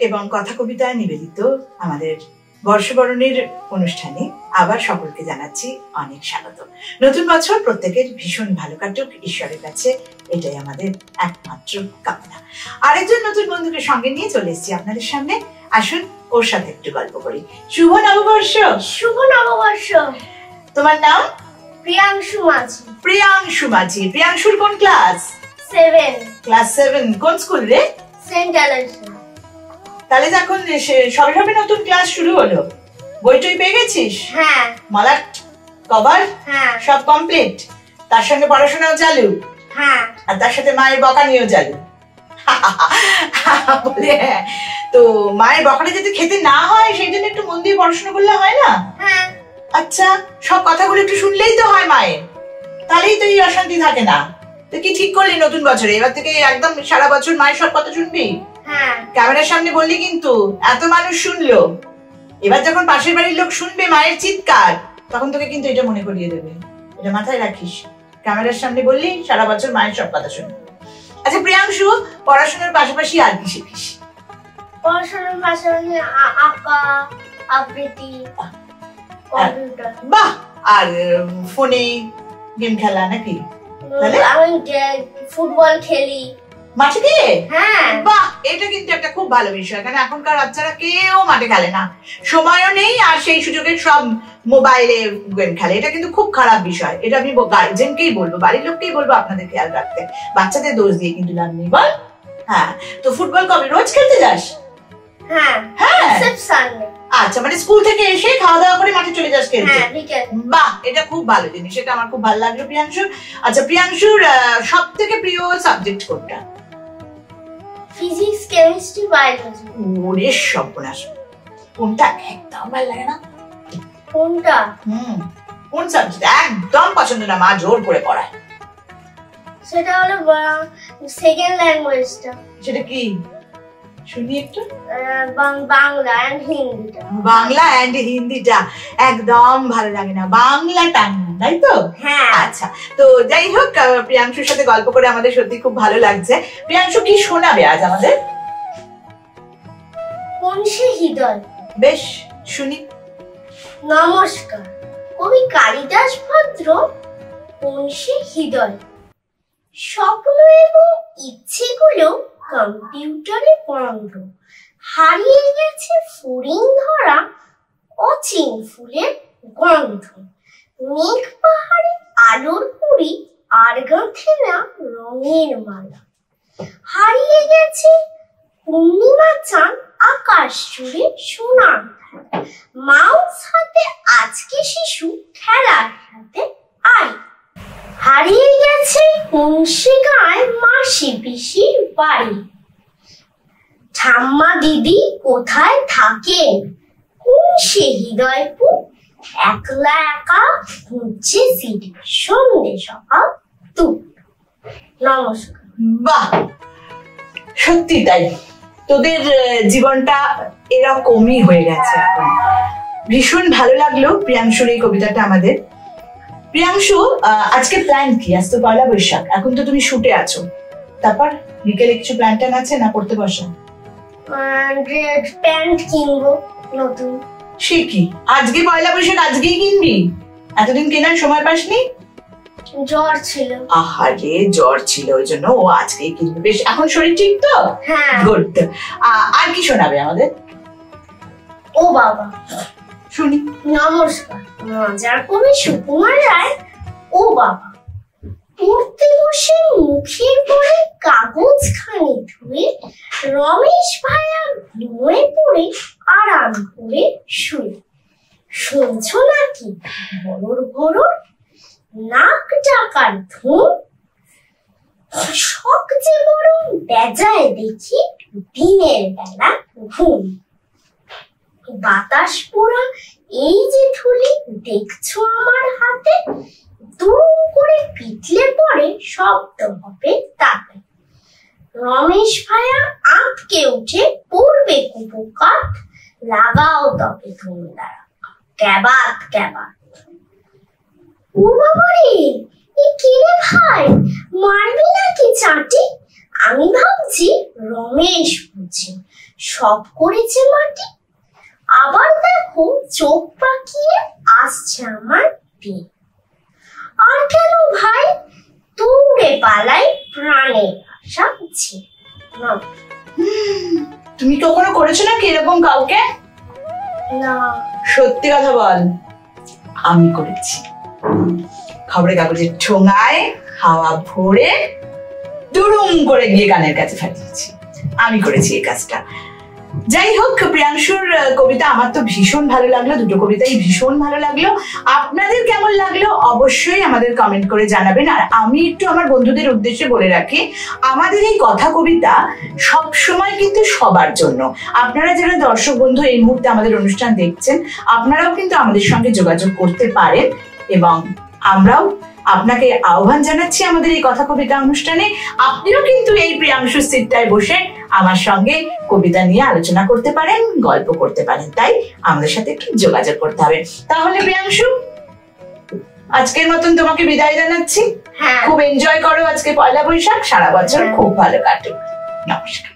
এবং কথা কবিতায় নিবেদিত আমাদের বর্ষবরণের অনুষ্ঠানে আবার সকলকে জানাচ্ছি অনেক স্বাগত। নতুন বছর প্রত্যেকের ভীষণ ভালো কাটুক, ঈশ্বরের কাছে এটাই আমাদের একমাত্র কামনা। আরেকজন নতুন বন্ধুকে সঙ্গে নিয়ে চলে এসেছি আপনাদের সামনে। আসুন ওর সাথে একটু গল্প করি। শুভ নববর্ষ। শুভ নববর্ষ। তোমার নাম? প্রিয়াংশু মাঝি। প্রিয়াংশু মাঝি। প্রিয়াংশুর কোন ক্লাস? 7। ক্লাস 7। কোন স্কুল রে? Saint Alexa. তাহলে এখন সবে সবে নতুন ক্লাস শুরু হলো, বই টই পেয়ে গেছিস? হ্যাঁ। মালাট কভার হ্যাঁ সব কমপ্লিট, তার সঙ্গে পড়াশোনাও চালু, হ্যাঁ, আর তার সাথে মায়ের বকানিও চালু। বলে তো মায়ের বকাটা যাতে খেতে না হয় সেই জন্য একটু মন দিয়ে পড়াশোনা করলে হয় না? হ্যাঁ। আচ্ছা, সব কথাগুলো একটু শুনলেই তো হয় মায়ের, তাহলেই তো এই অশান্তি থাকে না। তো কি ঠিক করলি নতুন বছরে এবার থেকে একদম সারা বছর মায়ের সব কথা শুনবি? হ্যাঁ। ক্যামেরার সামনে বললি কিন্তু এত মানুষ শুনলো, এবার যখন পাশের বাড়ির লোক শুনবে মায়ের চিৎকার, তখন তোকে কিন্তু এটা মনে করিয়ে দেবে, এটা মাথায় রাখিস। ক্যামেরার সামনে বললি সারা বছর মায়ের সব কথা শুনবি। আচ্ছা প্রিয়াংশু, পড়াশোনার পাশাপাশি আর কি শিখিস? পড়াশোনার পাশাপাশি আঁকা, আবৃত্তি, কম্পিউটার। বাহ, আর ফোনে গেম খেলা নাকি? আমি ফুটবল খেলি মাঠে গিয়ে। হ্যাঁ। বাহ, এটা কিন্তু একটা খুব ভালো বিষয়, কারণ এখনকার বাচ্চারা কেউ মাঠে খেলে না, সময়ও নেই, আর সেই সুযোগে সব মোবাইলে গেম খেলে। এটা কিন্তু খুব খারাপ বিষয়, এটা আমি গার্জেনকেই বলবো, বাড়ির লোককেই বলবো আপনাদের খেয়াল রাখতে। বাচ্চাদের দোষ দিয়ে কিন্তু লাভ নেই, বল। হ্যাঁ, তো ফুটবল কবে রোজ খেলতে যাস? হ্যাঁ হ্যাঁ। সানডে। আচ্ছা, মানে স্কুল থেকে এসে খাওয়া দাওয়া করে মাঠে চলে যাস খেলতে? হ্যাঁ, বিকেল। বাহ, এটা খুব ভালো জিনিস, এটা আমার খুব ভালো লাগলো প্রিয়াংশুর। আচ্ছা, প্রিয়াংশুর সব থেকে প্রিয় সাবজেক্ট কোনটা? Physics, chemistry, biology. ওরে সর্বনাশ, কোনটা একদম ভালো লাগে না? কোনটা? কোন সাবজেক্ট একদম পছন্দ না, মা জোর করে পড়ায়? সেটা হলো সেকেন্ড ল্যাঙ্গুয়েজটা। সেটা কি শুনি একটু? বাংলা এন্ড হিন্দিটা। বাংলা এন্ড হিন্দিটা একদম ভালো লাগে না, বাংলাটা, তাই তো? হ্যাঁ। আচ্ছা, তো যাই হোক, প্রিয়াংশুর সাথে গল্প করে আমাদের সত্যি খুব ভালো লাগছে। প্রিয়াংশু কি শোনাবে আজ আমাদের? কোন সে হৃদয়। বেশ, শুনি। নমস্কার, কবি কালিদাস ভদ্র। কোন সে হৃদয়। স্বপ্ন এবং ইচ্ছেগুলো কম্পিউটারে বন্ধ, হারিয়ে গেছে ফড়িং ধরা অচিন ফুলের গন্ধ। মেঘ পাহাড়ে আলোর পুরি আর গাঁথে না রঙের মালা, হারিয়ে গেছে পূর্ণিমা চাঁদ আকাশ জুড়ে সোনার ধারা। মাউস হাতে আজকে শিশু খেলার সাথে আয়, হারিয়ে গেছে মুন্সি গায় মাসি পিসির বাড়ি। ঠাম্মা দিদি কোথায় থাকেন, কোন সে হৃদয়পুর। একলা একা ঘুরছে সিটি, সন্ধ্যে সকাল তু। নমস্কার। বাহ, সত্যি তাই, তোদের জীবনটা এরকমই হয়ে গেছে এখন। ভীষণ ভালো লাগলো প্রিয়াংশুর এই কবিতাটা আমাদের। প্রিয়াংশু, আজকে প্ল্যান কি? আজ তো পয়লা বৈশাখ, এখন তো তুমি শুটে আছো, তারপর বিকেলে কিছু প্ল্যান ট্যান আছে না পড়তে বসা? প্যান্ট কিনবো নতুন। সে কি, আজকে পয়লা বৈশাখ আজকেই কিনবি? এতদিন কেনার সময় পাসনি? জ্বর ছিল। আহারে, জ্বর ছিল ওই জন্য ও আজকেই কিনবে। বেশ, এখন শরীর ঠিক তো? হ্যাঁ। গুড। আর কি শোনাবে আমাদের? ও বাবা, শুনি। নমস্কার, মজার কবি সুকুমার রায়। ও বাবা, পড়তে বসে মুখের পরে কাগজ খানি ধুয়ে রমেশ ভাইয়া ঘুমোয় পড়ে আরাম করে শুয়ে। শুনছ নাকি ভরর ভরর নাক ডাকার ধুম, শখ যে বড় বেজায় দেখি দিনের বেলা ঘুম। বাতাস পোড়া এই যে ধুলি দেখছো আমার হাতে, দুম করে পিটলে পরে শব্দ হবে তাতে। রমেশ ভাইয়া আঁতকে উঠে পড়বে কুপকাত, লাগাও তবে ধুমদারা ক্যাবাত ক্যাবাত। ও বাবা রে, এ কি রে ভাই, মারবি নাকি চাটি? আমি ভাবছি রমেশ বুঝি সব করেছে মাটি। আবার দেখো চোখ পাকিয়ে আসছে আমার বিয়ে। আর কেন ভাই দৌড়ে পালাই প্রাণের আশা ছিল না। তুমি কখনো করেছো নাকি এরকম কাউকে? না। সত্যি কথা বল। আমি করেছি। খবরের কাগজের ঠোঙায় হাওয়া ভরে দুরুম করে গিয়ে কানের কাছে ফাটিয়েছি। আমি করেছি এই কাজটা। যাই হোক, প্রিয়াংশুর কবিতা আমার তো ভীষণ ভালো লাগলো, দুটো কবিতাই ভীষণ ভালো লাগলো। আপনাদের কেমন লাগলো অবশ্যই আমাদের কমেন্ট করে জানাবেন। আর আমি একটু আমার বন্ধুদের উদ্দেশ্যে বলে রাখি, আমাদের এই কথা কবিতা সব সময় কিন্তু সবার জন্য। আপনারা যারা দর্শক বন্ধু এই মুহূর্তে আমাদের অনুষ্ঠান দেখছেন, আপনারাও কিন্তু আমাদের সঙ্গে যোগাযোগ করতে পারেন এবং আমরাও আপনাকে আহ্বান জানাচ্ছি আমাদের এই কথা কবিতা অনুষ্ঠানে। আপনিও কিন্তু এই প্রিয়াংশুর সিটটায় বসে আমার সঙ্গে কবিতা নিয়ে আলোচনা করতে পারেন, গল্প করতে পারেন। তাই আমাদের সাথে একটু যোগাযোগ করতে হবে। তাহলে প্রিয়াংশু, আজকের মতন তোমাকে বিদায় জানাচ্ছি। খুব এনজয় করো আজকে পয়লা বৈশাখ, সারা বছর খুব ভালো কাটুক। নমস্কার।